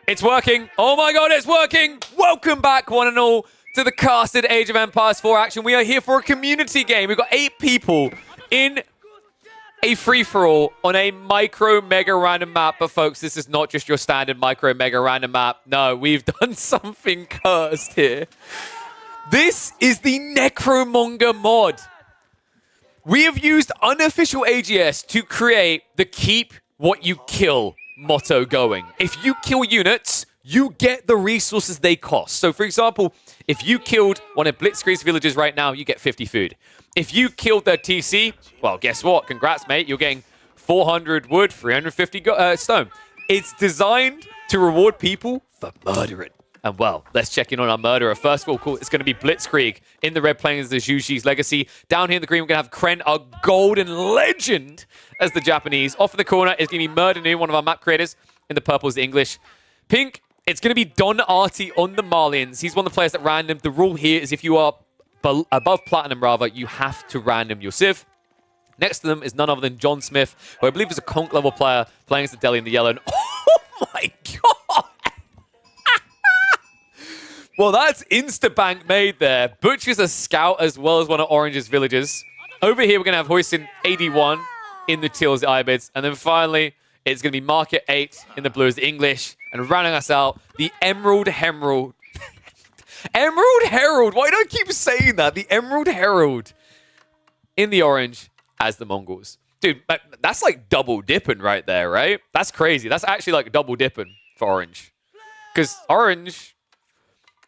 It's working. Oh my god, it's working. Welcome back, one and all, to the casted Age of Empires 4 action. We are here for a community game. We've got 8 people in a free-for-all on a micro-mega random map. But folks, this is not just your standard micro-mega random map. No, we've done something cursed here. This is the Necromonger mod. We have used unofficial AGS to create the keep what you kill motto going. If you kill units, you get the resources they cost. So for example, if you killed one of Blitz Creek's villagers right now, you get 50 food. If you killed their TC, well, guess what? Congrats, mate. You're getting 400 wood, 350 stone. It's designed to reward people for murdering. And well, let's check in on our murderer. First of all, cool, it's going to be Blitz Creek. In the red playing is the Zhu Legacy. Down here in the green, we're going to have Kren, our golden legend, as the Japanese. Off in the corner is going to be Murder, one of our map creators. In the purple is the English. Pink, it's going to be Don Artie on the Malians. He's one of the players that random. The rule here is if you are above platinum, rather, you have to random your Civ. Next to them is none other than John Smith, who I believe is a conch level player, playing as the Delhi in the yellow. And oh my god! Well, that's insta-bank made there. Butcher's a scout as well as one of Orange's villagers. Over here, we're going to have Hoisin 81 in the teals, the Ayyubid. And then finally, it's going to be Market 8 in the blues, the English. And rounding us out, the Emerald Herald. Emerald Herald. Why do I keep saying that? The Emerald Herald in the orange as the Mongols. Dude, that's like double dipping right there, right? That's crazy. That's actually like double dipping for orange. Because orange,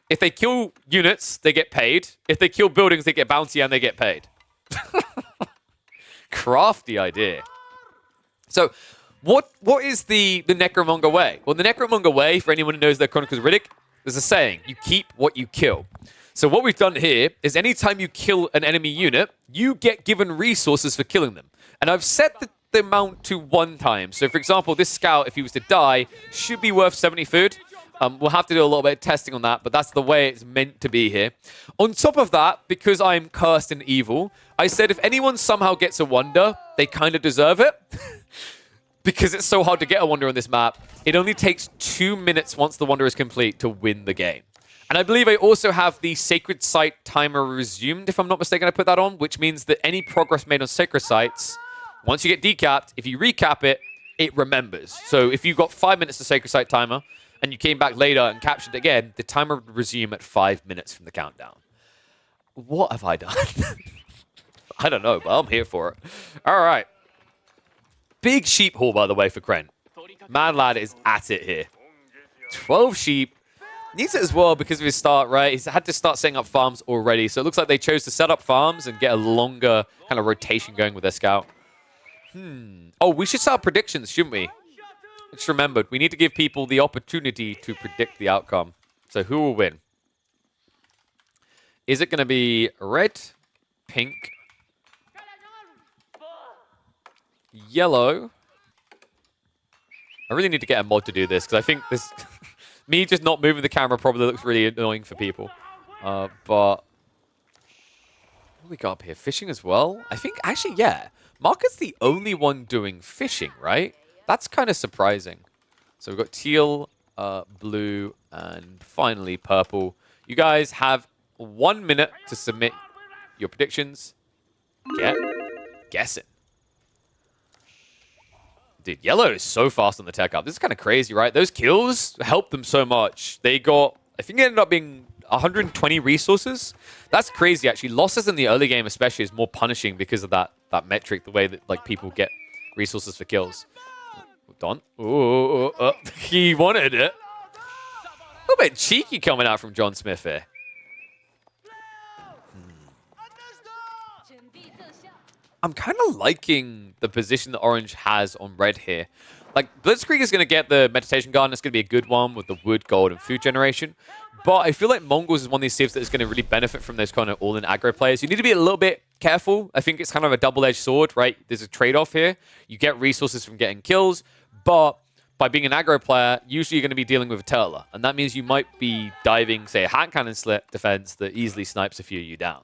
if they kill units, they get paid. If they kill buildings, they get bounty and they get paid. Crafty idea. So, what is the Necromonger way? Well, the Necromonger way, for anyone who knows their Chronicles of Riddick, there's a saying, you keep what you kill. So what we've done here is anytime you kill an enemy unit, you get given resources for killing them. And I've set the amount to 1 time. So for example, this scout, if he was to die, should be worth 70 food. We'll have to do a little bit of testing on that, but that's the way it's meant to be here. On top of that, because I'm cursed and evil, I said if anyone somehow gets a wonder, they kind of deserve it. Because it's so hard to get a wonder on this map, it only takes 2 minutes once the wonder is complete to win the game. And I believe I also have the Sacred Site timer resumed, if I'm not mistaken, I put that on, which means that any progress made on Sacred Sites, once you get decapped, if you recap it, it remembers. So if you've got 5 minutes to Sacred Site timer, and you came back later and captured it again, the timer would resume at 5 minutes from the countdown. What have I done? I don't know, but I'm here for it. All right. Big sheep haul, by the way, for Kren. Mad Lad is at it here. 12 sheep. Needs it as well because of his start, right? He's had to start setting up farms already. So it looks like they chose to set up farms and get a longer kind of rotation going with their scout. Oh, we should start predictions, shouldn't we? Just remembered, we need to give people the opportunity to predict the outcome. So who will win? Is it going to be red, pink, yellow? I really need to get a mod to do this because I think this... me just not moving the camera probably looks really annoying for people. But... what do we got up here? Fishing as well? I think, actually, yeah. Market's the only one doing fishing, right? That's kind of surprising. So we've got teal, blue, and finally purple. You guys have 1 minute to submit your predictions. Get guessing. Dude, yellow is so fast on the tech up. This is kind of crazy, right? Those kills helped them so much. They got, I think it ended up being 120 resources. That's crazy, actually. Losses in the early game especially is more punishing because of that metric, the way that like people get resources for kills. Don. Ooh, he wanted it. A little bit cheeky coming out from John Smith here. I'm kind of liking the position that Orange has on red here. Like, Blitz Creek is going to get the Meditation Garden. It's going to be a good one with the wood, gold, and food generation. But I feel like Mongols is one of these civs that is going to really benefit from those kind of all-in aggro players. You need to be a little bit careful. I think it's kind of a double-edged sword, right? There's a trade-off here. You get resources from getting kills, but by being an aggro player, usually you're going to be dealing with a turtler. And that means you might be diving, say, a hand cannon slit defense that easily snipes a few of you down.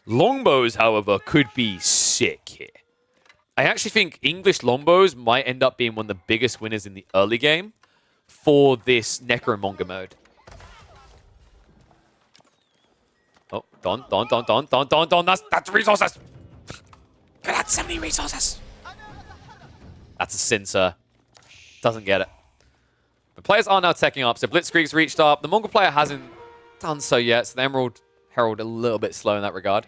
Longbows, however, could be sick here. I actually think English longbows might end up being one of the biggest winners in the early game. for this Necromonger mode. Oh, Don. That's resources. God, that's so many resources. That's a sin, sir. Doesn't get it. The players are now teching up, so Blitz Creek's reached up. The Mongol player hasn't done so yet, so the Emerald Herald a little bit slow in that regard.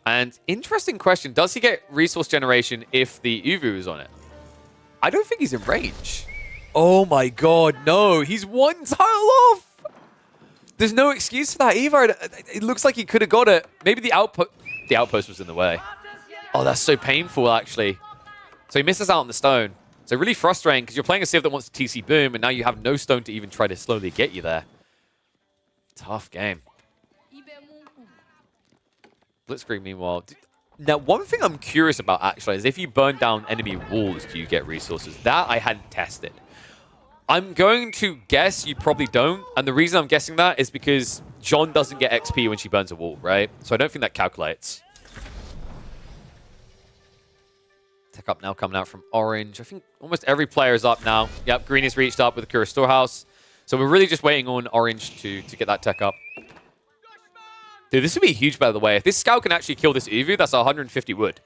And interesting question, does he get resource generation if the Uvu is on it? I don't think he's in range. Oh my god, no. He's one tile off. There's no excuse for that either. It looks like he could have got it. Maybe the outpost was in the way. Oh, that's so painful, actually. So he misses out on the stone. So really frustrating, because you're playing a Civ that wants to TC boom, and now you have no stone to even try to slowly get you there. Tough game. Blitzkrieg, meanwhile. Now, one thing I'm curious about, actually, is if you burn down enemy walls, do you get resources? That I hadn't tested. I'm going to guess you probably don't. And the reason I'm guessing that is because Jeanne doesn't get XP when she burns a wall, right? So I don't think that calculates. Tech up now coming out from orange. I think almost every player is up now. Yep, green is reached up with the Kura Storehouse. So we're really just waiting on orange to get that tech up. Dude, this would be huge, by the way. If this scout can actually kill this Uvu, that's 150 wood.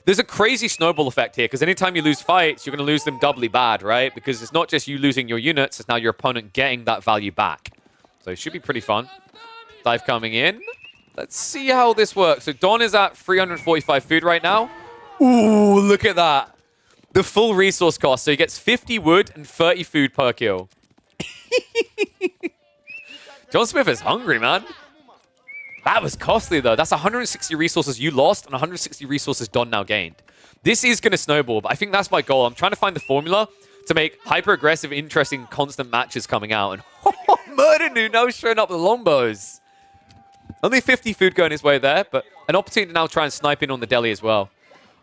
There's a crazy snowball effect here, because anytime you lose fights, you're going to lose them doubly bad, right? Because it's not just you losing your units, it's now your opponent getting that value back. So it should be pretty fun. Dive coming in. Let's see how this works. So Don is at 345 food right now. Ooh, look at that. The full resource cost. So he gets 50 wood and 30 food per kill. John Smith is hungry, man. That was costly, though. That's 160 resources you lost and 160 resources Don now gained. This is going to snowball, but I think that's my goal. I'm trying to find the formula to make hyper-aggressive, interesting, constant matches coming out. And Murdernu now showing up with longbows. Only 50 food going his way there, but an opportunity to now try and snipe in on the deli as well.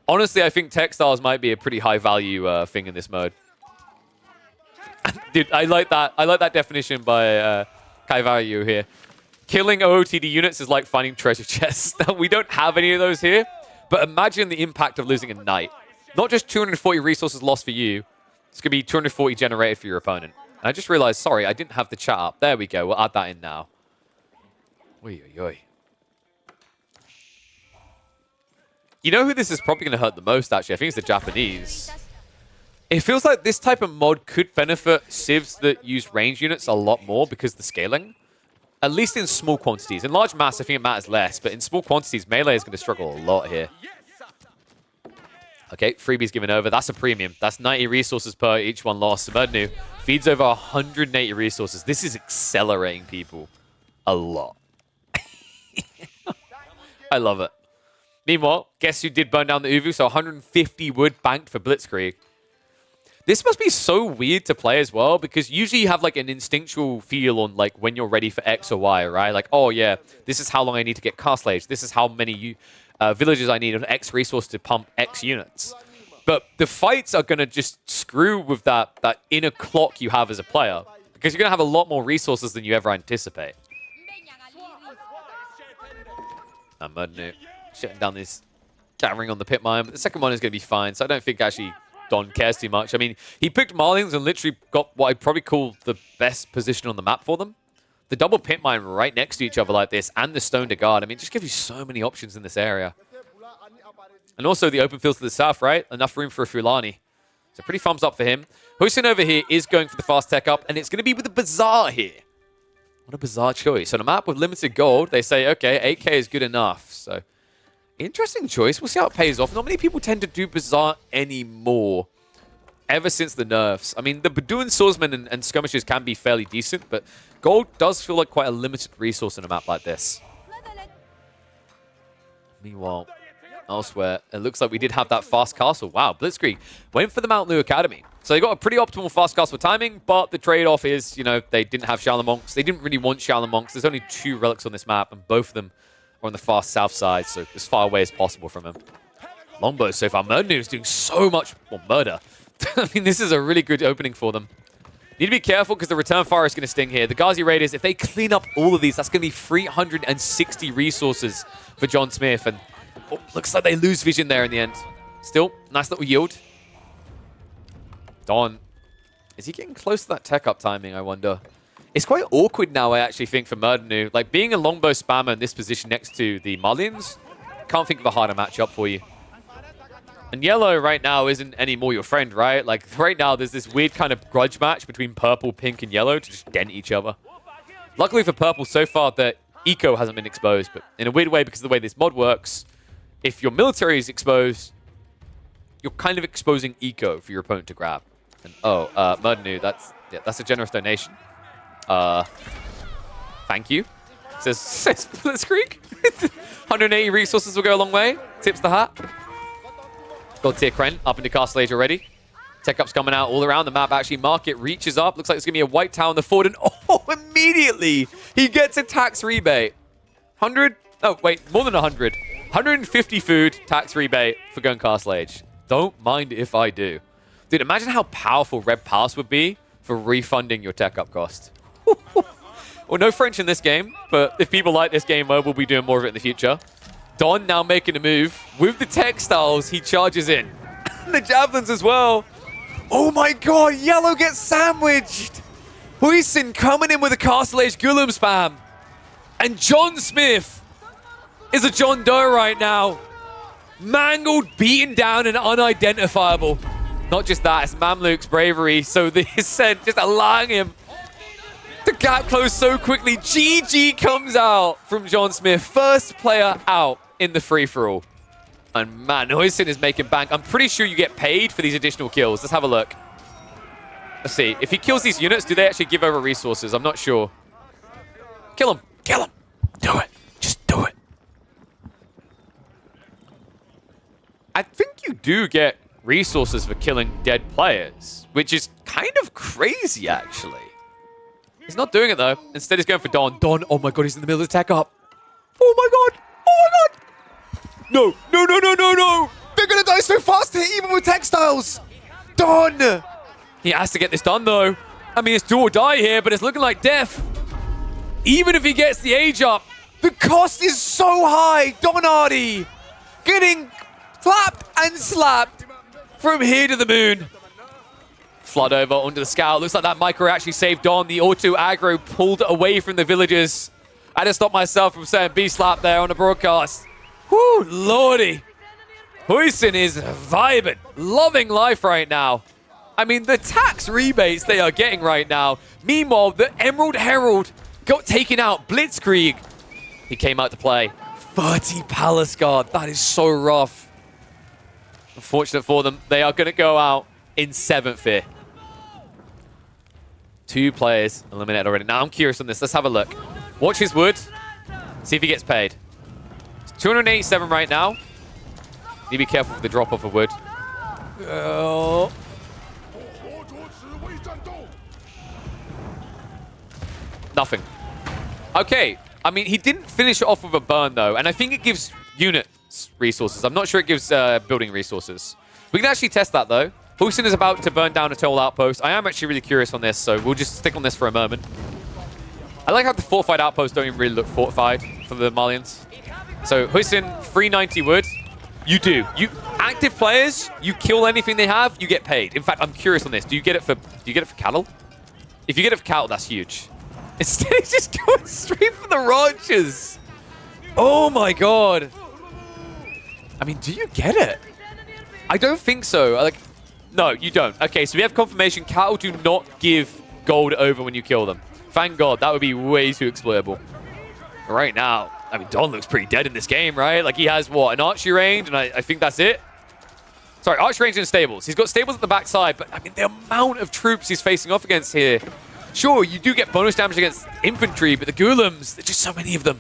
Honestly, I think textiles might be a pretty high-value thing in this mode. Dude, I like that definition by Kaivayu here. Killing OOTD units is like finding treasure chests. We don't have any of those here, but imagine the impact of losing a knight. Not just 240 resources lost for you, it's going to be 240 generated for your opponent. And I just realized, sorry, I didn't have the chat up. There we go. We'll add that in now. Oy, oy, oy. You know who this is probably going to hurt the most, actually? I think it's the Japanese. It feels like this type of mod could benefit civs that use range units a lot more because of the scaling. At least in small quantities. In large mass, I think it matters less, but in small quantities, melee is going to struggle a lot here. Okay, freebies given over. That's a premium. That's 90 resources per each one lost. Murdernu feeds over 180 resources. This is accelerating people a lot. I love it. Meanwhile, guess who did burn down the Uvu? So 150 wood banked for Blitz Creek. This must be so weird to play as well, because usually you have like an instinctual feel on like when you're ready for X or Y, right? Like, oh yeah, this is how long I need to get Castle Age. This is how many villages I need on X resource to pump X units. But the fights are going to just screw with that inner clock you have as a player, because you're going to have a lot more resources than you ever anticipate. Murdernu shutting down this gathering on the pit mine. But the second one is going to be fine, so I don't think actually Don cares too much. I mean, he picked Malians and literally got what I'd probably call the best position on the map for them. The double pit mine right next to each other like this and the stone to guard. I mean, it just gives you so many options in this area. And also the open fields to the south, right? Enough room for a Fulani. So pretty thumbs up for him. Hussein over here is going for the fast tech up, and it's going to be with a Bazaar here. What a bizarre choice. On a map with limited gold, they say, okay, 8k is good enough. So interesting choice. We'll see how it pays off. Not many people tend to do Bazaar anymore, ever since the nerfs. I mean, the Bedouin swordsmen and skirmishers can be fairly decent, but gold does feel like quite a limited resource in a map like this. Meanwhile, elsewhere, it looks like we did have that fast castle. Wow, Blitzkrieg went for the Mount Lu Academy. So they got a pretty optimal fast castle timing, but the trade-off is, you know, they didn't have Shaolin Monks. They didn't really want Shaolin Monks. There's only 2 relics on this map, and both of them on the far south side, so as far away as possible from him. Longbow so far. Murdernu is doing so much more murder. I mean, this is a really good opening for them. Need to be careful because the return fire is going to sting here. The Ghazi Raiders, if they clean up all of these, that's going to be 360 resources for John Smith. And looks like they lose vision there in the end. Still, nice little yield. Don, is he getting close to that tech up timing, I wonder? It's quite awkward now, I actually think, for Murdanu. Like, being a longbow spammer in this position next to the Malians, can't think of a harder matchup for you. And yellow right now isn't anymore your friend, right? Like, right now, there's this weird kind of grudge match between purple, pink, and yellow to just dent each other. Luckily for purple, so far, the eco hasn't been exposed, but in a weird way, because of the way this mod works, if your military is exposed, you're kind of exposing eco for your opponent to grab. And, oh, Murdanu, that's a generous donation. Thank you. Says Blitz Creek. 180 resources will go a long way. Tips the hat. Got tier Kren up into Castle Age already. Tech up's coming out all around the map. Actually, Market reaches up. Looks like it's going to be a white tower in the forward. And oh, immediately he gets a tax rebate. 100? Oh, wait, more than 100. 150 food tax rebate for going Castle Age. Don't mind if I do. Dude, imagine how powerful Red Pass would be for refunding your tech up cost. Well, no French in this game, but if people like this game mode, we'll be doing more of it in the future. Don now making a move. With the textiles, he charges in. And the javelins as well. Oh my god, yellow gets sandwiched. Huisin coming in with a Castle Age Gulam spam. And John Smith is a John Doe right now. Mangled, beaten down, and unidentifiable. Not just that, it's Mamluk's bravery. So the ascent just allowing him to gap close so quickly. GG comes out from John Smith. First player out in the free-for-all. And man, Huisin is making bank. I'm pretty sure you get paid for these additional kills. Let's have a look. Let's see. If he kills these units, do they actually give over resources? I'm not sure. Kill him. Kill him. Do it. Just do it. I think you do get resources for killing dead players, which is kind of crazy, actually. He's not doing it, though. Instead, he's going for Don. Don, oh my god, he's in the middle of the tech up. Oh my god. Oh my god. No, no, no, no, no, no. They're going to die so fast here, even with textiles. Don. He has to get this done, though. I mean, it's do or die here, but it's looking like death. Even if he gets the age up, the cost is so high. Don Hardy getting clapped and slapped from here to the moon. Flood over onto the scout. Looks like that micro actually saved Don. The auto aggro pulled away from the villagers. I had to stop myself from saying B-slap there on the broadcast. Whoo, lordy. Huisin is vibing, loving life right now. I mean, the tax rebates they are getting right now. Meanwhile, the Emerald Herald got taken out. Blitz Creek, he came out to play. 30 Palace Guard. That is so rough. Unfortunate for them, they are going to go out in 7th here. 2 players eliminated already. Now, I'm curious on this. Let's have a look. Watch his wood. See if he gets paid. It's 287 right now. Need to be careful with the drop-off of wood. Oh. Nothing. Okay. I mean, he didn't finish it off with a burn, though. And I think it gives units resources. I'm not sure it gives building resources. We can actually test that, though. Huisin is about to burn down a toll outpost. I am actually really curious on this, so we'll just stick on this for a moment. I like how the fortified outposts don't even really look fortified for the Malians. So, Huisin, 390 wood. You do. You active players, you kill anything they have, you get paid. In fact, I'm curious on this. Do you get it for cattle? If you get it for cattle, that's huge. Instead, he's just going straight for the ranches. Oh my god. I mean, do you get it? I don't think so. Like, no, you don't. Okay, so we have confirmation. Cattle do not give gold over when you kill them. Thank God. That would be way too exploitable. Right now, I mean, Don looks pretty dead in this game, right? Like, he has, what, an archery range, and I think that's it? Sorry, archery range and stables. He's got stables at the backside, but, I mean, the amount of troops he's facing off against here. Sure, you do get bonus damage against infantry, but the Ghulams, there's just so many of them.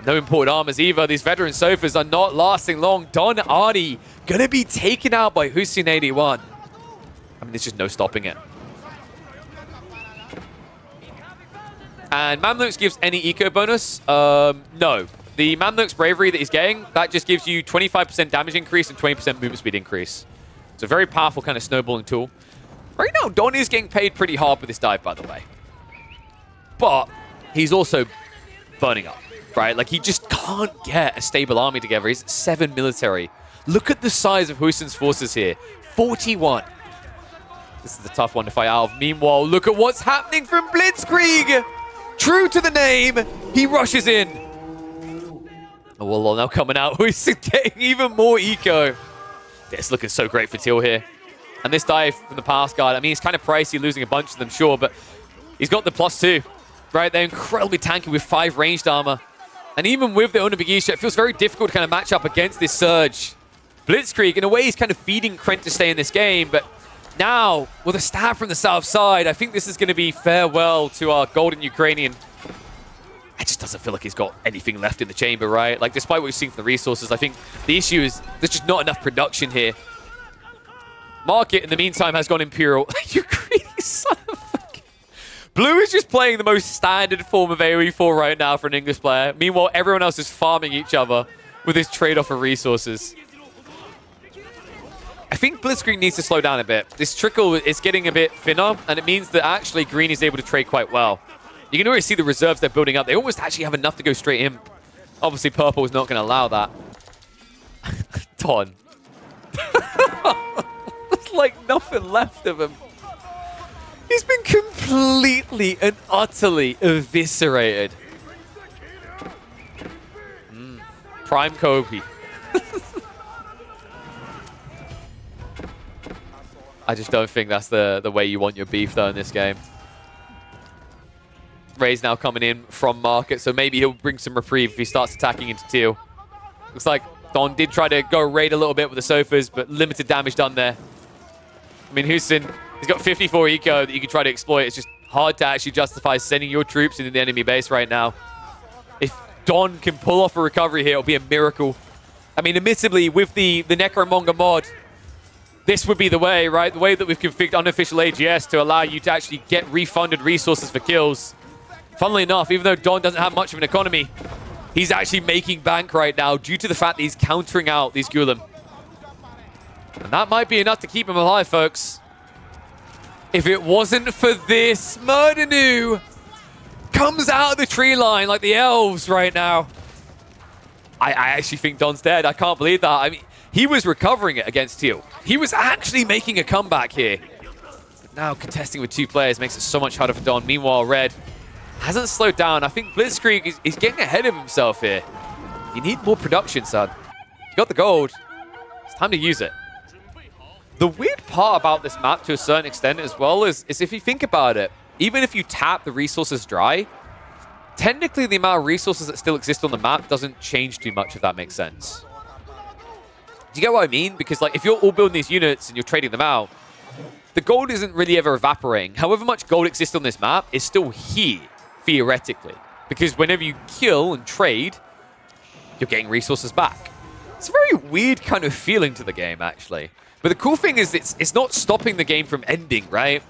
No imported armors either. These veteran sofas are not lasting long. Don Hardy gonna be taken out by Huisin 81. I mean, there's just no stopping it. And Mamluks gives any eco bonus? No. The Mamluk's bravery that he's getting, that just gives you 25% damage increase and 20% movement speed increase. It's a very powerful kind of snowballing tool. Right now, Don is getting paid pretty hard with this dive, by the way. But he's also burning up, right? Like, he just can't get a stable army together. He's 7 military. Look at the size of Hussein's forces here. 41. This is a tough one to fight out of. Meanwhile, look at what's happening from Blitz Creek. True to the name, he rushes in. Oh, well, now coming out. Hussen getting even more eco. It's looking so great for Teal here. And this dive from the pass guard, I mean, it's kind of pricey losing a bunch of them, sure, but he's got the +2. Right, they're incredibly tanky with 5 ranged armor. And even with the Onibigisha, it feels very difficult to kind of match up against this Surge. Blitz Creek, in a way, he's kind of feeding Krent to stay in this game, but now, with a stab from the south side, I think this is going to be farewell to our golden Ukrainian. It just doesn't feel like he's got anything left in the chamber, right? Like, despite what we've seen from the resources, I think the issue is there's just not enough production here. Market, in the meantime, has gone Imperial. You greedy son of a... Blue is just playing the most standard form of AoE4 right now for an English player. Meanwhile, everyone else is farming each other with this trade-off of resources. I think Blitzkrieg needs to slow down a bit. This trickle is getting a bit thinner, and it means that actually green is able to trade quite well. You can already see the reserves they're building up. They almost actually have enough to go straight in. Obviously, purple is not going to allow that. Don. There's like nothing left of him. He's been completely and utterly eviscerated. Prime Kobe. I just don't think that's the way you want your beef, though, in this game. Ray's now coming in from market, so maybe he'll bring some reprieve if he starts attacking into Teal. Looks like Don did try to go raid a little bit with the sofas, but limited damage done there. I mean, Hussein, he's got 54 eco that you can try to exploit. It's just hard to actually justify sending your troops into the enemy base right now. If Don can pull off a recovery here, it'll be a miracle. I mean, admittedly, with the Necromonger mod, this would be the way, right? The way that we've configured unofficial AGS to allow you to actually get refunded resources for kills. Funnily enough, even though Don doesn't have much of an economy, he's actually making bank right now due to the fact that he's countering out these Gulam. And that might be enough to keep him alive, folks. If it wasn't for this, Murdanu comes out of the tree line like the elves right now. I actually think Don's dead. I can't believe that. I mean, he was recovering it against Teal. He was actually making a comeback here. But now contesting with 2 players makes it so much harder for Don. Meanwhile, Red hasn't slowed down. I think Blitzkrieg is getting ahead of himself here. You need more production, son. You got the gold. It's time to use it. The weird part about this map to a certain extent as well is if you think about it, even if you tap the resources dry, technically the amount of resources that still exist on the map doesn't change too much, if that makes sense. Do you get what I mean? Because like if you're all building these units and you're trading them out, the gold isn't really ever evaporating. However much gold exists on this map is still here, theoretically. Because whenever you kill and trade, you're getting resources back. It's a very weird kind of feeling to the game, actually. But the cool thing is it's not stopping the game from ending, right?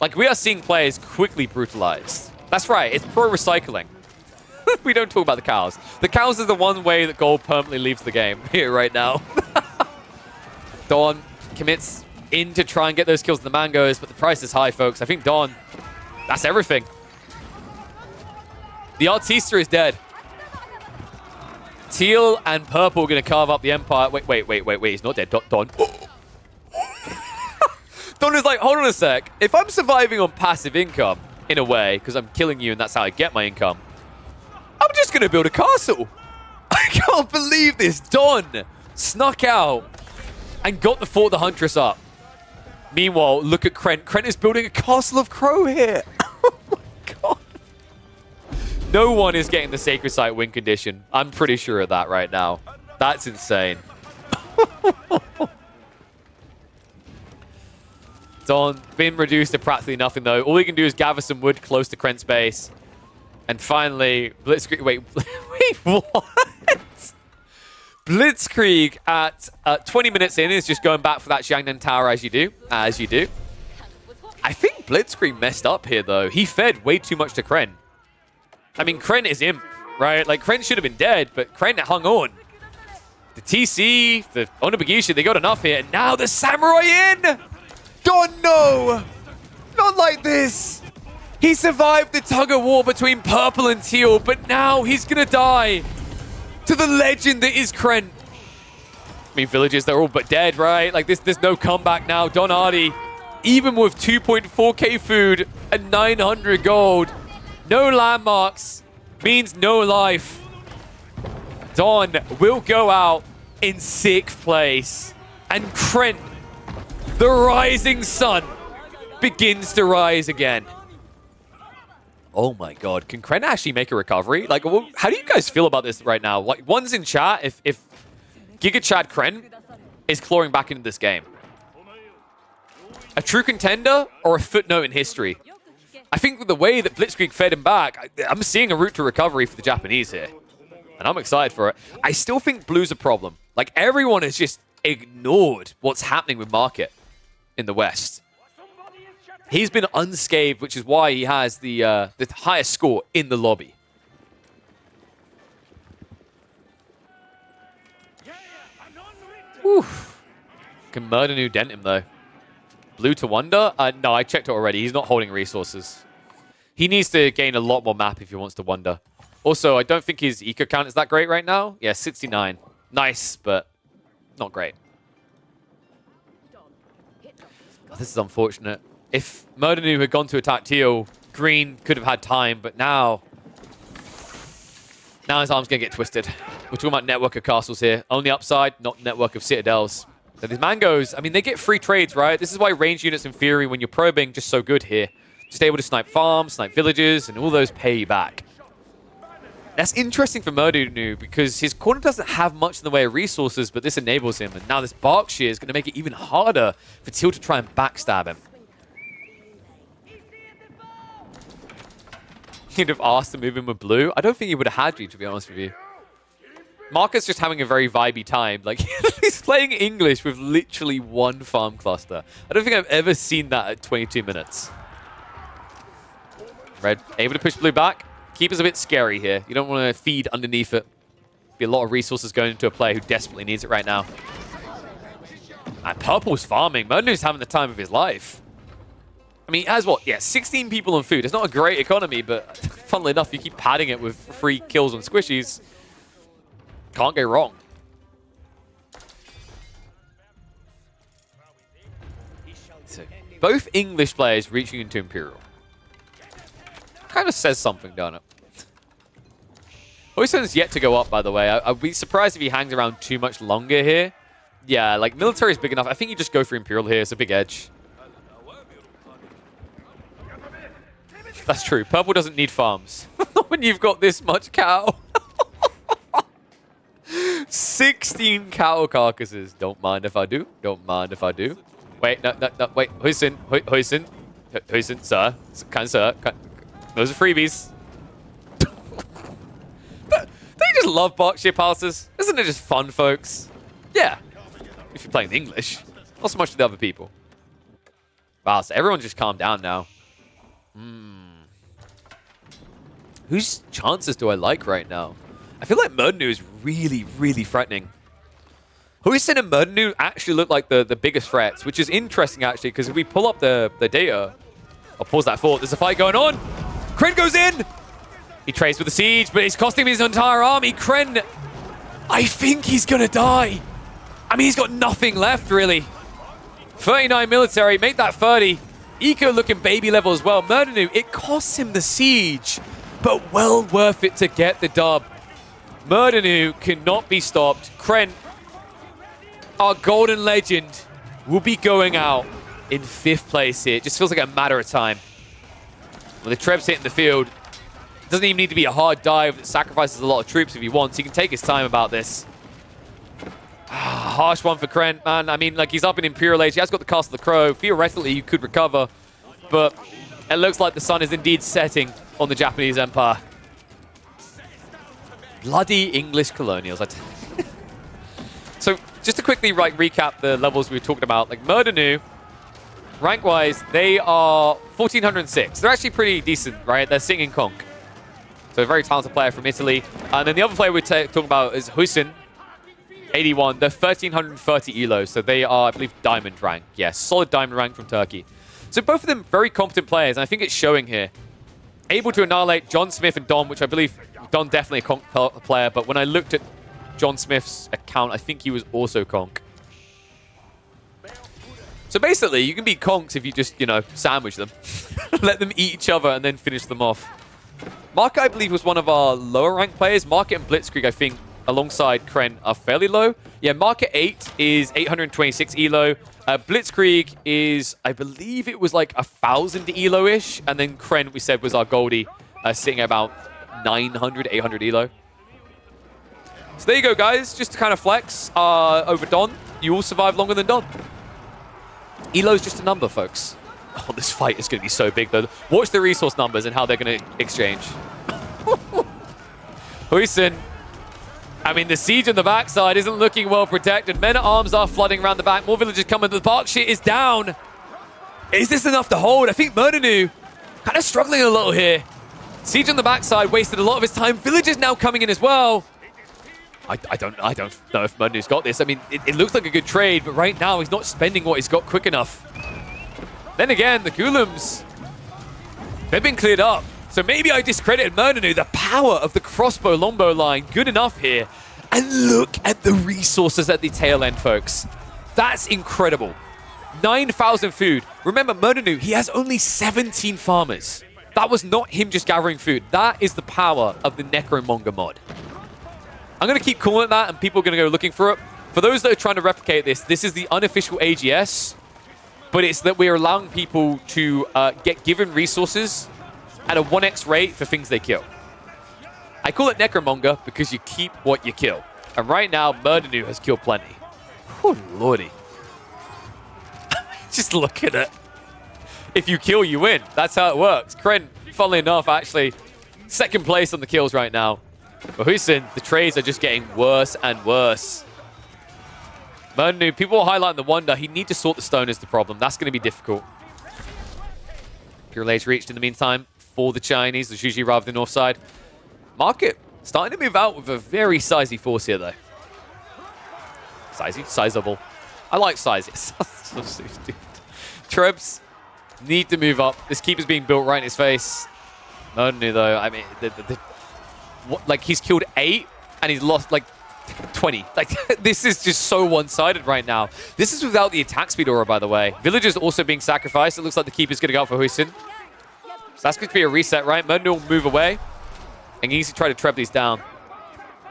Like, we are seeing players quickly brutalized. That's right, it's pro-recycling. We don't talk about the cows. The cows is the one way that gold permanently leaves the game here right now. Don commits in to try and get those kills in the mangoes, but the price is high, folks. I think Don, that's everything. The Artista is dead. Teal and purple are going to carve up the Empire. Wait. He's not dead. Don. Don is like, hold on a sec. If I'm surviving on passive income, in a way, because I'm killing you and that's how I get my income, I'm just going to build a castle. I can't believe this. Don snuck out and got the Fort the Huntress up. Meanwhile, look at Krent. Krent is building a Castle of Crow here. Oh my god. No one is getting the Sacred Site win condition. I'm pretty sure of that right now. That's insane. Don been reduced to practically nothing, though. All he can do is gather some wood close to Krent's base. And finally, Blitzkrieg... Wait, what? Blitzkrieg at 20 minutes in is just going back for that Jiangnan Tower as you do. I think Blitzkrieg messed up here, though. He fed way too much to Krent. I mean, Krent is imp, right? Like, Krent should have been dead, but Krent hung on. The TC, the Onibigisha, they got enough here. And now the Samurai in! Don, no! Not like this! He survived the tug-of-war between purple and teal, but now he's gonna die to the legend that is Krent. I mean, villages, they're all but dead, right? Like, there's no comeback now. Don Hardy, even with 2.4k food and 900 gold, no landmarks means no life. Don will go out in 6th place. And Krent, the rising sun, begins to rise again. Oh my god, can Krent actually make a recovery? Like, how do you guys feel about this right now? Like, one's in chat if Giga Chad Krent is clawing back into this game. A true contender or a footnote in history? I think with the way that Blitz Creek fed him back, I'm seeing a route to recovery for the Japanese here. And I'm excited for it. I still think Blue's a problem. Like, everyone has just ignored what's happening with Market in the West. He's been unscathed, which is why he has the highest score in the lobby. Whew. Can Murdernu dent him, though? Blue to Wonder? No, I checked it already. He's not holding resources. He needs to gain a lot more map if he wants to Wonder. Also, I don't think his eco count is that great right now. Yeah, 69. Nice, but not great. Oh, this is unfortunate. If Murdernu had gone to attack Teal, Green could have had time, but now his arm's going to get twisted. We're talking about network of castles here. Only upside, not network of citadels. So these Mangos, I mean, they get free trades, right? This is why range units in Fury, when you're probing, just so good here. Just able to snipe farms, snipe villages, and all those pay you back. That's interesting for Murdernu because his corner doesn't have much in the way of resources, but this enables him. And now this Berkshire is going to make it even harder for Teal to try and backstab him. He'd have asked to move in with Blue. I don't think he would have had you, to be honest with you. Marcus just having a very vibey time. Like, he's playing English with literally one farm cluster. I don't think I've ever seen that at 22 minutes. Red able to push Blue back. Keeper's a bit scary here. You don't want to feed underneath it. Be a lot of resources going into a player who desperately needs it right now. And Purple's farming. Murdernu's having the time of his life. I mean, he has what? Yeah, 16 people on food. It's not a great economy, but funnily enough, you keep padding it with free kills on squishies. Can't go wrong. So, both English players reaching into Imperial. Kind of says something, don't it? Oysen's yet to go up, by the way. I'd be surprised if he hangs around too much longer here. Yeah, like, military is big enough. I think you just go for Imperial here. It's a big edge. That's true. Purple doesn't need farms. Not when you've got this much cow. 16 cow carcasses. Don't mind if I do. Don't mind if I do. Wait, no, wait. Hoisin, sir. Kind sir. Those are freebies. Don't you just love Berkshire passes? Isn't it just fun, folks? Yeah. If you're playing English. Not so much with other people. Wow, so everyone just calmed down now. Whose chances do I like right now? I feel like Murdernu is really, really threatening. Hoisin and Murdernu actually look like the biggest threats, which is interesting, actually, because if we pull up the data... I'll pause that thought. There's a fight going on. Kren goes in. He trades with the siege, but it's costing him his entire army. Kren, I think he's going to die. I mean, he's got nothing left, really. 39 military. Make that 30. Eco looking baby level as well. Murdernu, it costs him the siege, but well worth it to get the dub. Murdernu cannot be stopped. Kren, our golden legend, will be going out in 5th place here. It just feels like a matter of time. When the Treb's hitting the field, it doesn't even need to be a hard dive that sacrifices a lot of troops if he wants. He can take his time about this. Harsh one for Kren, man. I mean, like, he's up in Imperial Age. He has got the Castle of the Crow. Theoretically, he could recover, but it looks like the sun is indeed setting on the Japanese Empire. Bloody English colonials. So, just to quickly recap the levels we were talking about, like Murdernu, rank-wise, they are 1406. They're actually pretty decent, right? They're sitting in Conk. So a very talented player from Italy. And then the other player we're talking about is Hoisin, 81. They're 1330 elo, so they are, I believe, diamond rank. Yes, solid diamond rank from Turkey. So both of them very competent players, and I think it's showing here. Able to annihilate John Smith and Don, which I believe Don definitely a player, but when I looked at John Smith's account, I think he was also conk. So basically, you can beat conks if you just, you know, sandwich them. Let them eat each other and then finish them off. Market, I believe, was one of our lower ranked players. Market and Blitz Creek, I think, alongside Kren, are fairly low. Yeah, Market 8 is 826 elo. Blitz Creek is, I believe it was like 1,000 elo-ish. And then Kren, we said, was our Goldie, sitting at about 900, 800 elo. So there you go, guys. Just to kind of flex over Don. You all survive longer than Don. Elo's just a number, folks. Oh, this fight is going to be so big, though. Watch the resource numbers and how they're going to exchange. Huisin. I mean, the siege on the backside isn't looking well protected. Men-at-arms are flooding around the back. More villagers coming. The Berkshire is down. Is this enough to hold? I think Murdanu kind of struggling a little here. Siege on the backside wasted a lot of his time. Villagers now coming in as well. I don't know if Murdanu's got this. I mean, it looks like a good trade, but right now he's not spending what he's got quick enough. Then again, the Ghulams, they've been cleared up. So maybe I discredited Murdanu. The power of the crossbow longbow line, good enough here. And look at the resources at the tail end, folks. That's incredible. 9,000 food. Remember, Murdanu, he has only 17 farmers. That was not him just gathering food. That is the power of the Necromonger mod. I'm going to keep calling it that, and people are going to go looking for it. For those that are trying to replicate this, this is the unofficial AGS, but it's that we're allowing people to get given resources at a 1x rate for things they kill. I call it Necromonger because you keep what you kill. And right now, Murdanu has killed plenty. Oh, lordy. Just look at it. If you kill, you win. That's how it works. Kren, funnily enough, actually, second place on the kills right now. But Huisin, the trades are just getting worse and worse. Murdanu, people are highlighting the wonder. He needs to sort the stone is the problem. That's going to be difficult. Pure Age reached in the meantime for the Chinese. The Juji rather than north side. Market starting to move out with a very sizey force here, though. Sizey? Sizable. I like sizes. So stupid. Trebs need to move up. This keeper's being built right in his face. Murdanu, though, I mean, like, he's killed 8 and he's lost, like, 20. Like, this is just so one-sided right now. This is without the attack speed aura, by the way. Villagers also being sacrificed. It looks like the keeper's going to go out for Huisin. So that's going to be a reset, right? Murdanu will move away and he needs to try to trap these down.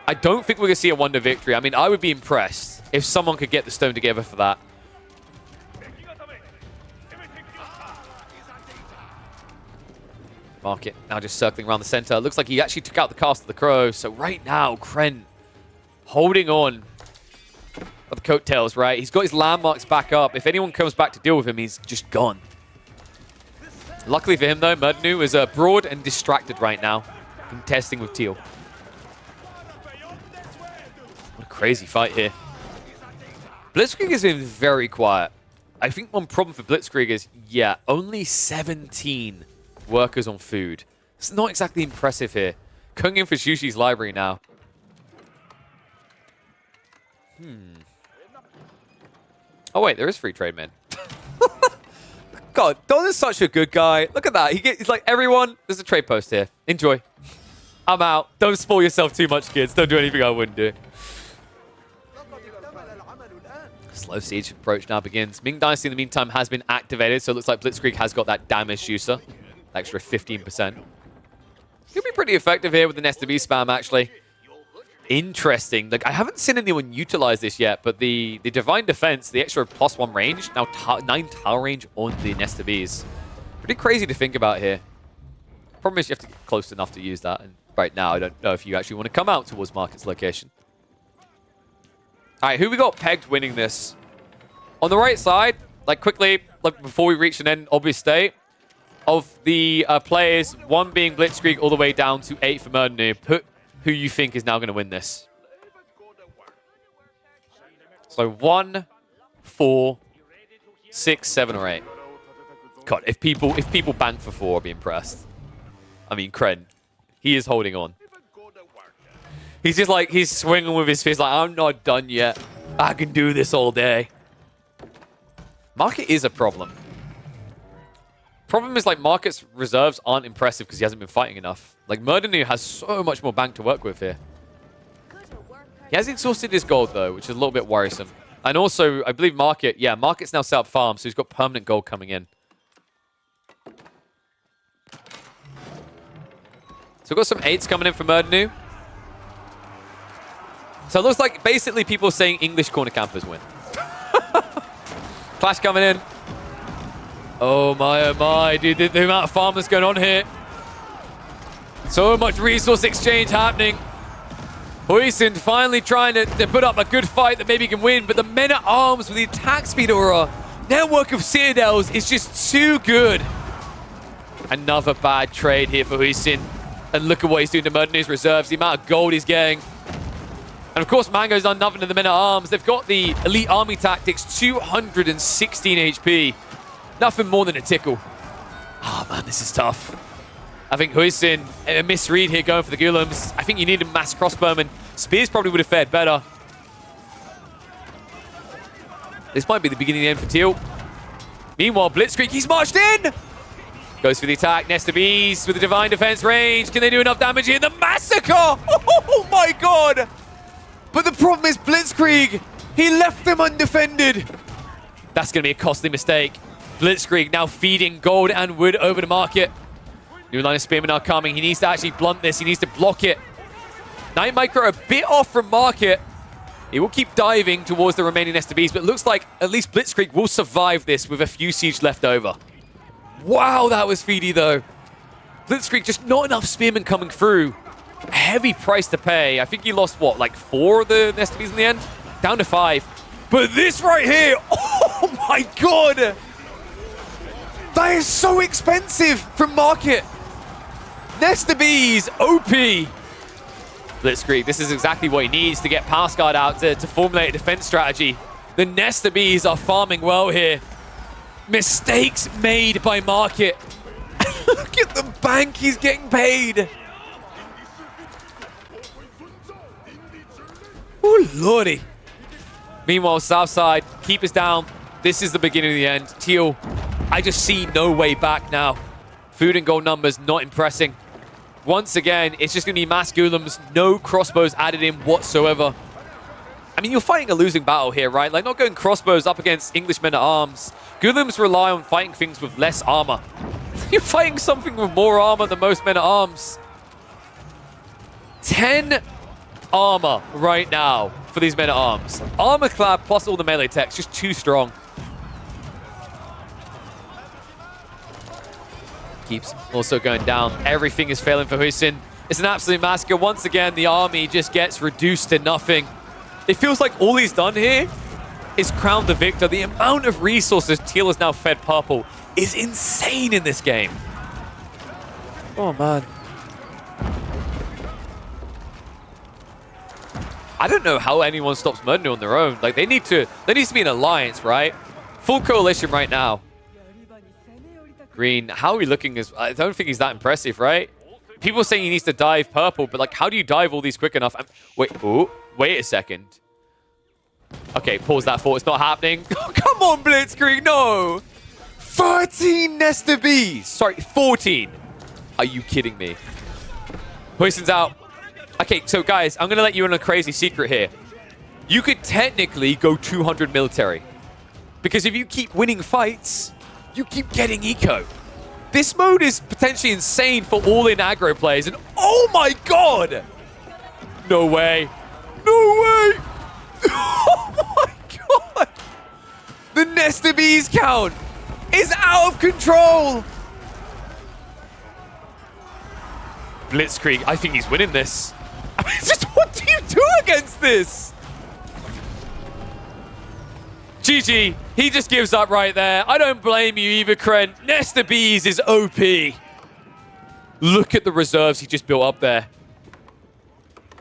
I don't think we're going to see a wonder victory. I mean, I would be impressed if someone could get the stone together for that. Market now just circling around the center. Looks like he actually took out the cast of the crow. So right now, Kren holding on of the coattails, right? He's got his landmarks back up. If anyone comes back to deal with him, he's just gone. Luckily for him, though, Murdanu is broad and distracted right now, contesting with Teal. What a crazy fight here. Blitzkrieg has been very quiet. I think one problem for Blitzkrieg is, yeah, only 17 workers on food. It's not exactly impressive here. Going in for Shushi's library now. Oh wait, there is free trade, man. God, Don is such a good guy. Look at that. He's like, everyone, there's a trade post here. Enjoy. I'm out. Don't spoil yourself too much, kids. Don't do anything I wouldn't do. Slow siege approach now begins. Ming Dynasty in the meantime has been activated, so it looks like Blitzkrieg has got that damage juicer. Extra 15%. Could be pretty effective here with the Nest of Beast spam, actually. Interesting. Like, I haven't seen anyone utilize this yet, but the Divine Defense, the extra +1 range, now 9 tower range on the Nest of Bees. Pretty crazy to think about here. Problem is you have to get close enough to use that, and right now I don't know if you actually want to come out towards Market's location. All right, who we got pegged winning this? On the right side, like quickly, like before we reach an end obvious state, of the players, 1 being Blitzkrieg all the way down to 8 for Murdanu, put who you think is now going to win this. So 1, 4, 6, 7, or 8. God, if people bank for 4, I'll be impressed. I mean, Kren, he is holding on. He's just like, he's swinging with his fist like, I'm not done yet. I can do this all day. Market is a problem. Problem is, like, Market's reserves aren't impressive because he hasn't been fighting enough. Like, Murdanu has so much more bank to work with here. He has exhausted his gold, though, which is a little bit worrisome. And also, I believe Market, yeah, Market's now set up farm, so he's got permanent gold coming in. So we've got some 8s coming in from Erdenu. So it looks like basically people are saying English corner campers win. Clash coming in. Oh my, dude, the amount of farm that's going on here. So much resource exchange happening. Huisin finally trying to put up a good fight that maybe he can win, but the men-at-arms with the attack speed aura, network of citadels is just too good. Another bad trade here for Huisin. And look at what he's doing to Merdenu's reserves, the amount of gold he's getting. And of course, Mango's done nothing to the men-at-arms. They've got the elite army tactics, 216 HP. Nothing more than a tickle. Oh man, this is tough. I think Huisin, a misread here going for the Ghulams. I think you need a mass crossbowman. Spears probably would have fared better. This might be the beginning of the end for Teal. Meanwhile, Blitz Creek, he's marched in! Goes for the attack. Nest of Bees with the Divine Defense range. Can they do enough damage here? The Massacre! Oh my god! But the problem is Blitzkrieg. He left them undefended. That's going to be a costly mistake. Blitzkrieg now feeding gold and wood over the market. New line of spearmen are coming. He needs to actually blunt this. He needs to block it. Night Micro a bit off from market. He will keep diving towards the remaining Nest of Bees, but it looks like at least Blitzkrieg will survive this with a few siege left over. Wow, that was feedy though. Blitzkrieg, just not enough spearmen coming through. A heavy price to pay. I think he lost, what, like 4 of the Nest of Bees in the end? Down to 5. But this right here, oh my god! That is so expensive from market. Nest of Bees, OP. Blitzkrieg, this is exactly what he needs to get Pass Guard out to formulate a defense strategy. The Nest of Bees are farming well here. Mistakes made by market. Look at the bank he's getting paid. Oh, lordy. Meanwhile, Southside, keep us down. This is the beginning of the end. Teal, I just see no way back now. Food and gold numbers not impressing. Once again, it's just going to be mass Ghulams, no crossbows added in whatsoever. I mean, you're fighting a losing battle here, right? Like, not going crossbows up against English men-at-arms. Ghulams rely on fighting things with less armor. You're fighting something with more armor than most men-at-arms. 10 armor right now for these men-at-arms. Armor clad plus all the melee techs, just too strong. Keeps also going down. Everything is failing for Huisin. It's an absolute massacre. Once again, the army just gets reduced to nothing. It feels like all he's done here is crowned the victor. The amount of resources Teal has now fed purple is insane in this game. Oh, man. I don't know how anyone stops Merdenu on their own. Like, there needs to be an alliance, right? Full coalition right now. Green, how are we looking? I don't think he's that impressive, right? People saying he needs to dive purple, but like, how do you dive all these quick enough? Wait a second. Okay, pause that thought. It's not happening. Oh, come on, Blitzkrieg, no! 13 Nest of Bees! Sorry, 14. Are you kidding me? Huisin's out. Okay, so guys, I'm going to let you in on a crazy secret here. You could technically go 200 military. Because if you keep winning fights, you keep getting eco. This mode is potentially insane for all-in aggro players, and oh my god! No way. No way! Oh my god! The Nest of Bees count is out of control! Blitzkrieg, I think he's winning this. I mean, just what do you do against this? GG, he just gives up right there. I don't blame you either, Kren. Nest of Bees is OP. Look at the reserves he just built up there.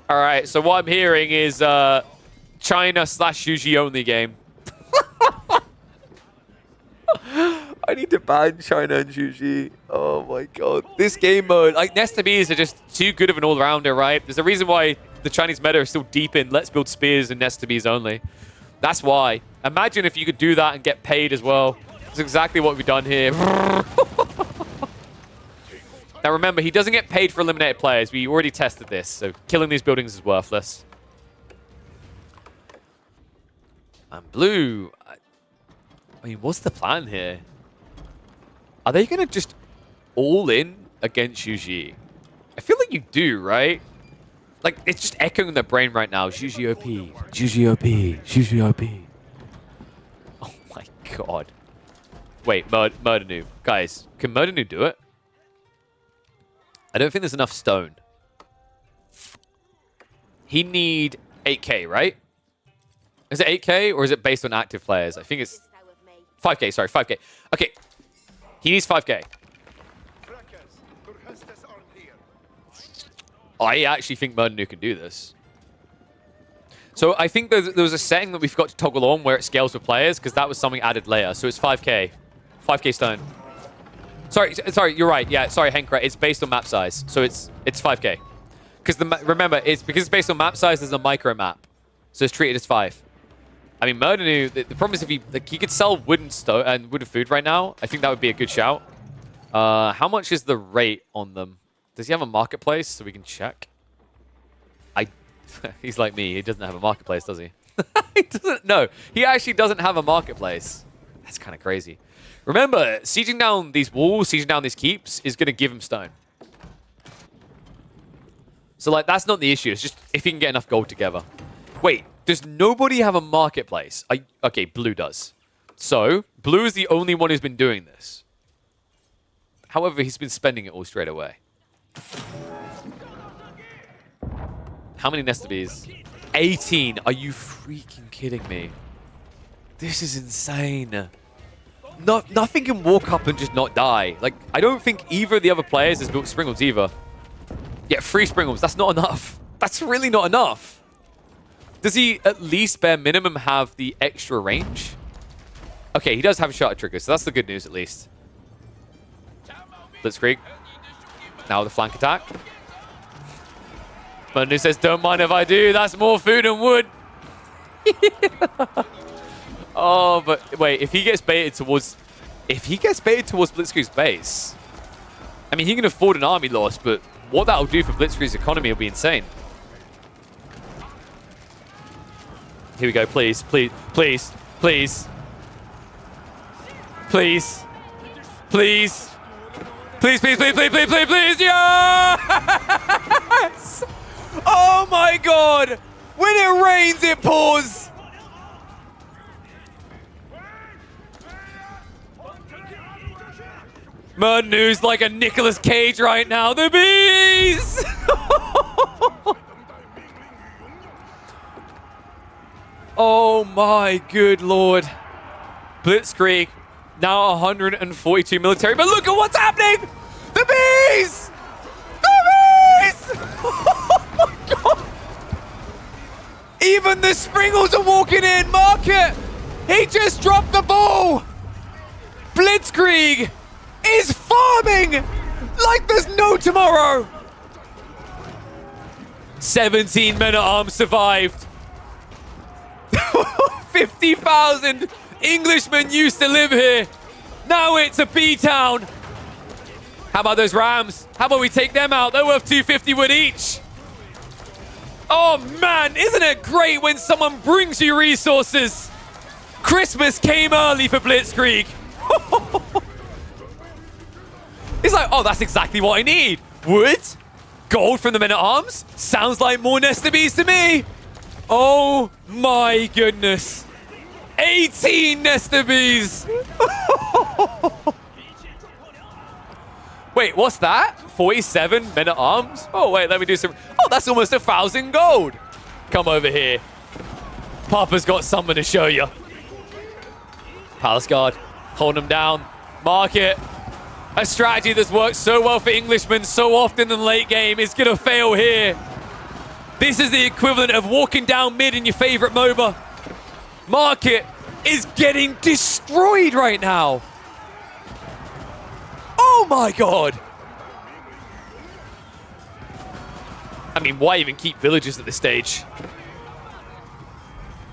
All right, so what I'm hearing is China/Shuji only game. I need to ban China and Shuji. Oh my god. This game mode, like Nest of Bees are just too good of an all-rounder, right? There's a reason why the Chinese meta is still deep in let's build spears and Nest of Bees only. That's why. Imagine if you could do that and get paid as well. That's exactly what we've done here. Now remember, he doesn't get paid for eliminated players. We already tested this, so killing these buildings is worthless. And blue... I mean, what's the plan here? Are they going to just all in against Yuji? I feel like you do, right? Like, it's just echoing in their brain right now. Yuji OP. Yuji OP. Yuji OP. Oh my god. Wait, Murder Noob. Guys, can Murder Noob do it? I don't think there's enough stone. He need 8k, right? Is it 8k or is it based on active players? I think it's 5k, sorry, 5k. Okay. He needs 5k. I actually think Murder Noob can do this. So I think there was a setting that we forgot to toggle on where it scales with players because that was something added later. So it's 5k. 5k stone. Sorry, you're right. Yeah, sorry, Henk, right. It's based on map size. So it's 5k. Because remember, because it's based on map size, there's a micro map. So it's treated as 5. I mean, Murder Noob, the problem is if he could sell wooden stone and wooden food right now, I think that would be a good shout. How much is the rate on them? Does he have a marketplace so we can check? He's like me. He doesn't have a marketplace, does he? He doesn't. No, he actually doesn't have a marketplace. That's kind of crazy. Remember, sieging down these walls, sieging down these keeps is going to give him stone. So, like, that's not the issue. It's just if he can get enough gold together. Wait, does nobody have a marketplace? Okay, blue does. So, blue is the only one who's been doing this. However, he's been spending it all straight away. How many nest bees? 18. Are you freaking kidding me? This is insane. Nothing can walk up and just not die. Like, I don't think either of the other players has built Springles either. Yeah, 3 Springles. That's not enough. That's really not enough. Does he at least bare minimum have the extra range? Okay, he does have a shot at trigger, so that's the good news at least. Blitz Creek. Now the flank attack. Manu says, don't mind if I do. That's more food and wood. Oh, but wait. If he gets baited towards Blitzkrieg's base, I mean, he can afford an army loss, but what that'll do for Blitzkrieg's economy will be insane. Here we go. Please, please, please, please. Please. Please. Please, please, please, please, please, please, please. Yes! Oh my god! When it rains, it pours! Murder Noob's like a Nicolas Cage right now. The bees! Oh my good lord. Blitz Creek, now 142 military, but look at what's happening! The bees! The bees! Oh my god! Even the Springles are walking in! Market! He just dropped the ball! Blitzkrieg is farming like there's no tomorrow! 17 men-at-arms survived. 50,000 Englishmen used to live here. Now it's a B-town. How about those Rams? How about we take them out? They're worth 250 wood each. Oh man, isn't it great when someone brings you resources? Christmas came early for Blitzkrieg. He's like, oh, that's exactly what I need. Wood? Gold from the men-at-arms? Sounds like more Nester bees to me. Oh my goodness. 18 Nester bees. Wait, what's that? 47 men-at-arms? Oh, wait, let me do some... Oh, that's almost 1,000 gold. Come over here. Papa's got something to show you. Palace Guard, hold them down. Market. A strategy that's worked so well for Englishmen so often in the late game is going to fail here. This is the equivalent of walking down mid in your favorite MOBA. Market is getting destroyed right now. Oh my god. I mean, why even keep villagers at this stage?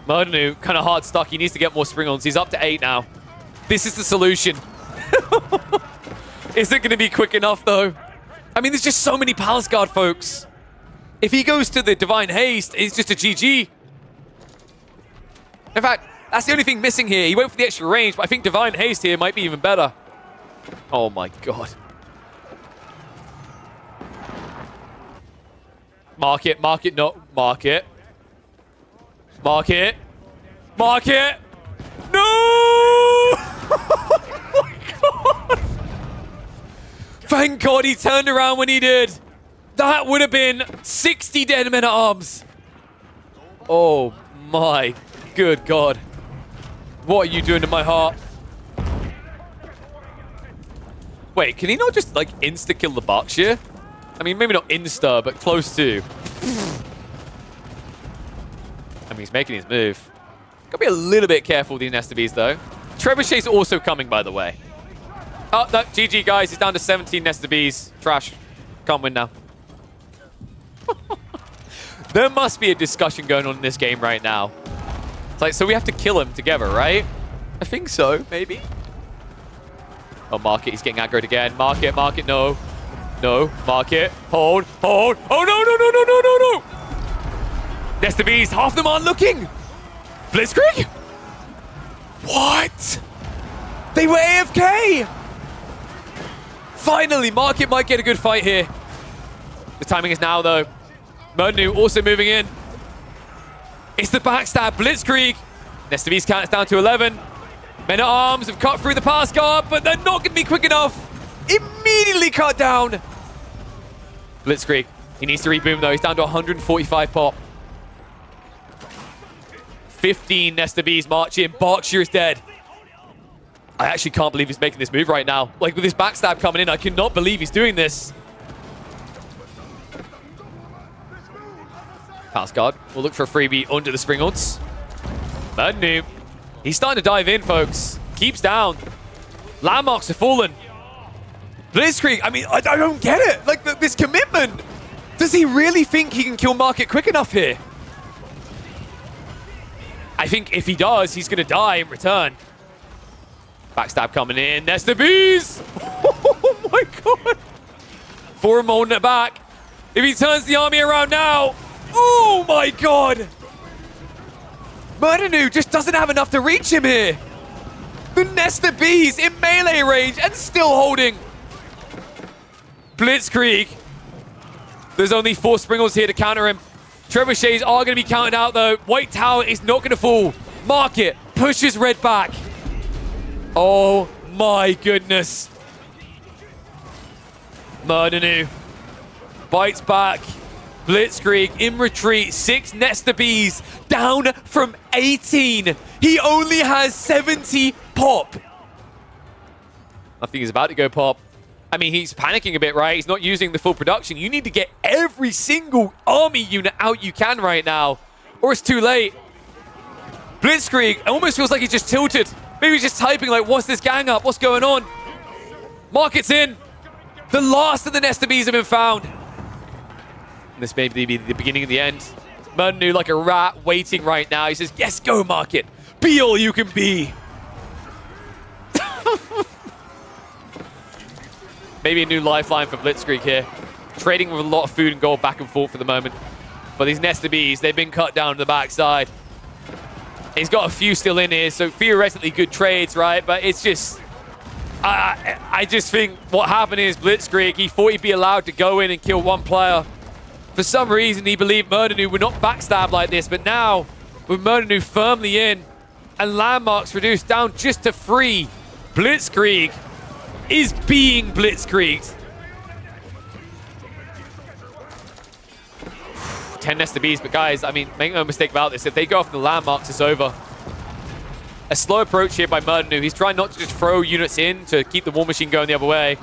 Murdanu, kind of hard stuck. He needs to get more spring-ons. He's up to 8 now. This is the solution. Is it going to be quick enough, though? I mean, there's just so many Palace Guard, folks. If he goes to the Divine Haste, it's just a GG. In fact, That's the only thing missing here. He went for the extra range, but I think Divine Haste here might be even better. Oh my god. Mark it, no. Mark it. Mark it. Mark it. No! Oh my god! Thank god he turned around when he did. That would have been 60 dead men at arms. Oh my good god. What are you doing to my heart? Wait, can he not just like insta-kill the Berkshire? I mean, maybe not insta, but close to. I mean, he's making his move. Gotta be a little bit careful with these Nestabes, though. Trebuchet's also coming, by the way. Oh, no, GG, guys. He's down to 17 Nestabes. Trash. Can't win now. There must be a discussion going on in this game right now. It's like, so we have to kill him together, right? I think so, maybe. Oh, mark it. He's getting aggroed again. Mark it, no. No, mark it. Hold. Oh, no. Nestabes, half them aren't looking. Blitz Creek? What? They were AFK. Finally, Market might get a good fight here. The timing is now, though. Murnu also moving in. It's the backstab. Blitzkrieg. Nestabes counts down to 11. Men at arms have cut through the pass guard, but they're not going to be quick enough. Immediately cut down. Blitzkrieg. He needs to reboom, though. He's down to 145 pop. 15 Nestabes march in. Berkshire is dead. I actually can't believe he's making this move right now. Like, with his backstab coming in, I cannot believe he's doing this. Pass guard. We'll look for a freebie under the Springholds. Murnu. He's starting to dive in, folks. Keeps down. Landmarks have fallen. Blitzkrieg, I mean, I don't get it. Like, this commitment. Does he really think he can kill Market quick enough here? I think if he does, he's going to die in return. Backstab coming in. Nestabes! Oh my god! For a moment at back. If he turns the army around now. Oh my god! Murnu just doesn't have enough to reach him here. The Nestabes in melee range and still holding. Blitzkrieg. There's only 4 Springles here to counter him. Trebuchets are going to be counted out, though. White Tower is not going to fall. Market pushes red back. Oh, my goodness. Murnu bites back. Blitzkrieg in retreat. 6 Nestabes down from 18. He only has 70 pop. I think he's about to go pop. I mean, he's panicking a bit, right? He's not using the full production. You need to get every single army unit out you can right now, or it's too late. Blitzkrieg almost feels like he's just tilted. Maybe he's just typing like, what's this gang up? What's going on? Market's in. The last of the Nestabes have been found. And this may be the beginning of the end. Murnu like a rat waiting right now. He says, yes, go Market. Be all you can be. Maybe a new lifeline for Blitzkrieg here. Trading with a lot of food and gold back and forth for the moment. But these Nestabes, they've been cut down to the backside. He's got a few still in here, so theoretically good trades, right? But it's just... I just think what happened is Blitzkrieg, he thought he'd be allowed to go in and kill one player. For some reason, he believed Murnu would not backstab like this. But now, with Murnu firmly in and landmarks reduced down just to 3, Blitzkrieg is being blitzkrieged. 10 Nestabes, but guys, I mean, make no mistake about this. If they go off the landmarks, it's over. A slow approach here by Murnu. He's trying not to just throw units in to keep the war machine going the other way.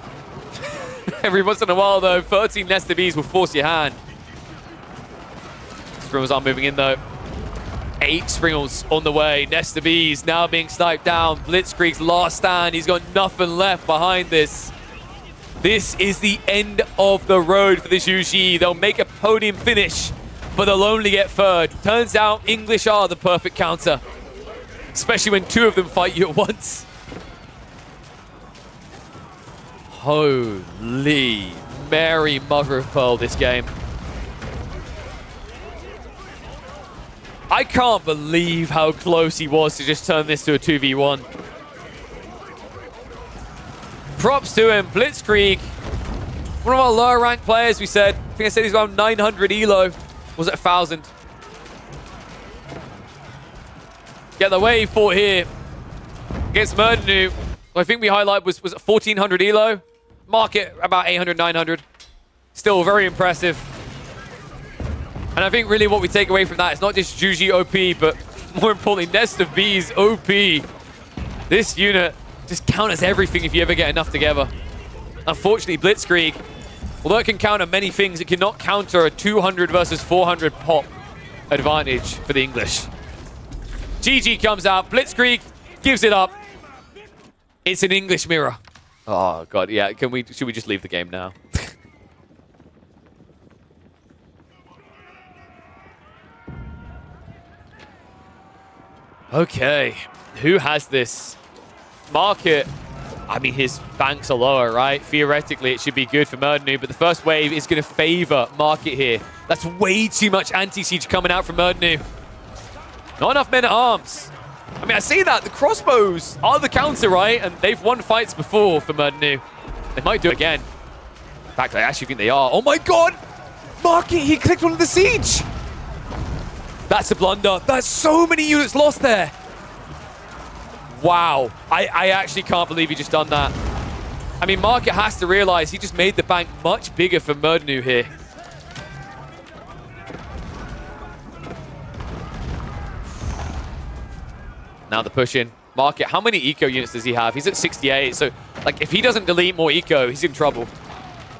Every once in a while, though, 13 Nestabes will force your hand. Springles are moving in, though. 8 Springles on the way. Nestabes now being sniped down. Blitzkrieg's last stand. He's got nothing left behind this. This is the end of the road for this Yuji. They'll make a podium finish, but they'll only get 3rd. Turns out English are the perfect counter, especially when 2 of them fight you at once. Holy Mary, mother of pearl, this game. I can't believe how close he was to just turn this to a 2v1. Props to him. Blitz Creek, one of our lower ranked players, we said. I think I said he's around 900 elo. Was it 1,000? Yeah, the way he fought here against Murdanu, I think we highlighted was it 1,400 elo? Market about 800, 900. Still very impressive. And I think really what we take away from that is not just Juji OP, but more importantly, Nest of Bees OP. This unit just counters everything if you ever get enough together. Unfortunately, Blitz Creek, although it can counter many things, it cannot counter a 200 versus 400 pop advantage for the English. GG comes out. Blitz Creek gives it up. It's an English mirror. Oh, God. Yeah, should we just leave the game now? Okay. Who has this? Market. I mean, his banks are lower, right? Theoretically, it should be good for Murdanu, but the first wave is going to favor Market here. That's way too much anti-siege coming out from Murdanu. Not enough men-at-arms. I mean, I see that. The crossbows are the counter, right? And they've won fights before for Murdanu. They might do it again. In fact, I actually think they are. Oh my God! Market, he clicked one of the siege! That's a blunder. That's so many units lost there. Wow. I actually can't believe he just done that. I mean, Market has to realize he just made the bank much bigger for Murdanu here. Now the push in. Market, how many eco units does he have? He's at 68, so like if he doesn't delete more eco, he's in trouble.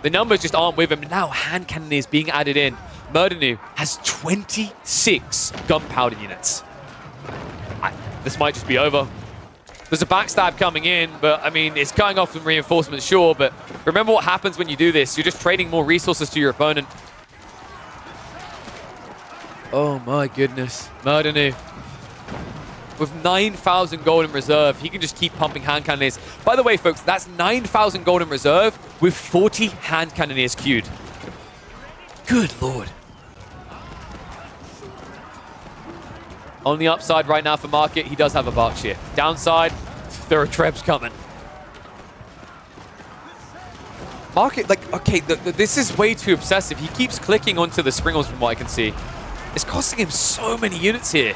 The numbers just aren't with him. Now hand cannon is being added in. Murdanu has 26 gunpowder units. This might just be over. There's a backstab coming in, but I mean, it's cutting off some reinforcements, sure, but remember what happens when you do this. You're just trading more resources to your opponent. Oh my goodness. Murdanu. With 9,000 gold in reserve, he can just keep pumping hand cannoneers. By the way, folks, that's 9,000 gold in reserve with 40 hand cannoneers queued. Good Lord. On the upside right now for Market, he does have a Berkshire. Downside, there are Trebs coming. Market, like, okay, this is way too obsessive. He keeps clicking onto the Springles from what I can see. It's costing him so many units here.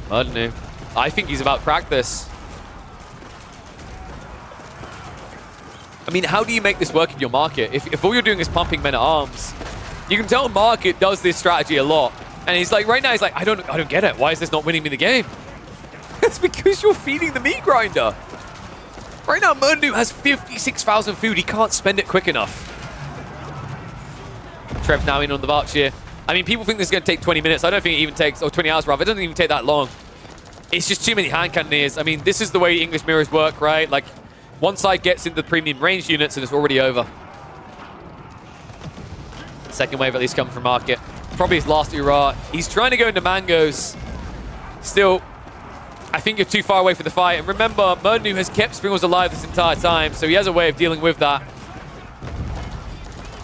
Murdanu. I think he's about to crack this. I mean, how do you make this work in your Market? If all you're doing is pumping men-at-arms, you can tell Market does this strategy a lot. And he's like, right now, he's like, I don't get it. Why is this not winning me the game? It's because you're feeding the meat grinder. Right now, Murdanu has 56,000 food. He can't spend it quick enough. Trev now in on the Berkshire. I mean, people think this is going to take 20 minutes. I don't think it even takes, or 20 hours rather. It doesn't even take that long. It's just too many hand cannoneers. I mean, this is the way English mirrors work, right? Like, one side gets into the premium ranged units and it's already over. Second wave at least coming from Market. Probably his last hurrah. He's trying to go into mangoes. Still, I think you're too far away from the fight. And remember, Murdanu has kept Springles alive this entire time, so he has a way of dealing with that.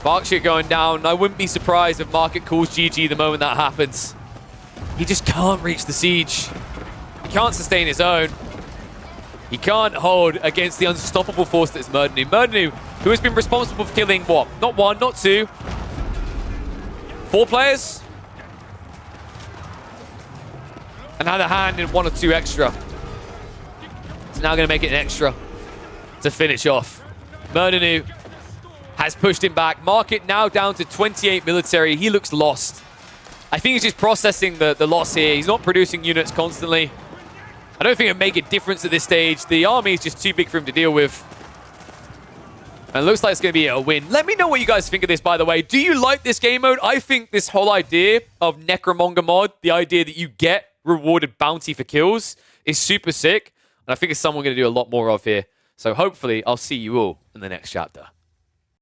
Berkshire going down. I wouldn't be surprised if Market calls GG the moment that happens. He just can't reach the siege. He can't sustain his own. He can't hold against the unstoppable force that is Murdanu. Murdanu, who has been responsible for killing, what? Not one, not two. 4 players? And had a hand in 1 or 2 extra. It's now going to make it an extra to finish off. Murdanu has pushed him back. Market now down to 28 military. He looks lost. I think he's just processing the loss here. He's not producing units constantly. I don't think it'll make a difference at this stage. The army is just too big for him to deal with. And it looks like it's going to be a win. Let me know what you guys think of this, by the way. Do you like this game mode? I think this whole idea of Necromonger mod, the idea that you get rewarded bounty for kills, is super sick. And I think it's something we're going to do a lot more of here. So hopefully, I'll see you all in the next chapter.